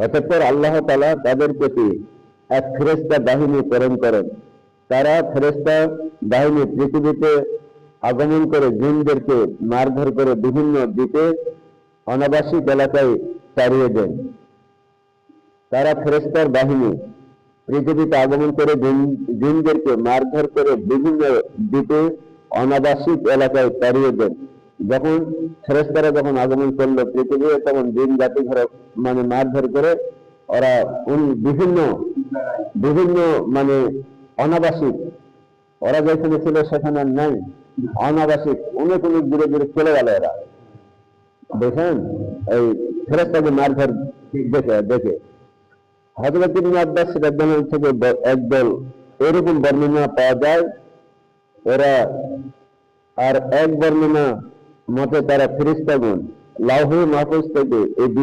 অতঃপর আল্লাহ তাআলা তাদের প্রতি এক ফেরেশতা বাহিনী প্রেরণ করেন। তারা ফেরেশতা বাহিনী পৃথিবীতে আগমন করে জিনদেরকে মারধর করে বিভিন্ন দ্বীপে অনাবাসিক এলাকায় তাড়িয়ে দেন। তারা ফেরেশতার বাহিনী পৃথিবীতে আগমন করে জিনদেরকে মারধর করে বিভিন্ন দ্বীপে অনাবাসিক এলাকায় তাড়িয়ে দেন। যখন ফেরেশতারা যখন আগমন করলো পৃথিবীতে, তখন জিন জাতি ঘরে মারধর করে ওরা বিভিন্ন বিভিন্ন অনাবাসিক, ওরা যেখানে ছিল সেখানে নাই, অনাবাসিক অনেক অনেক দূরে দূরে চলে গেল। এরা দেখেন এই ফেরেশতাকে মারধর দেখে হযরত ইবনে আব্বাস রাদিয়াল্লাহু থেকে একদল এরকম বর্ণনা পাওয়া যায়। ওরা আর এক বর্ণনা মতে তারা ফেরেশতাগণ লাউহে মাহফুজ থেকে এই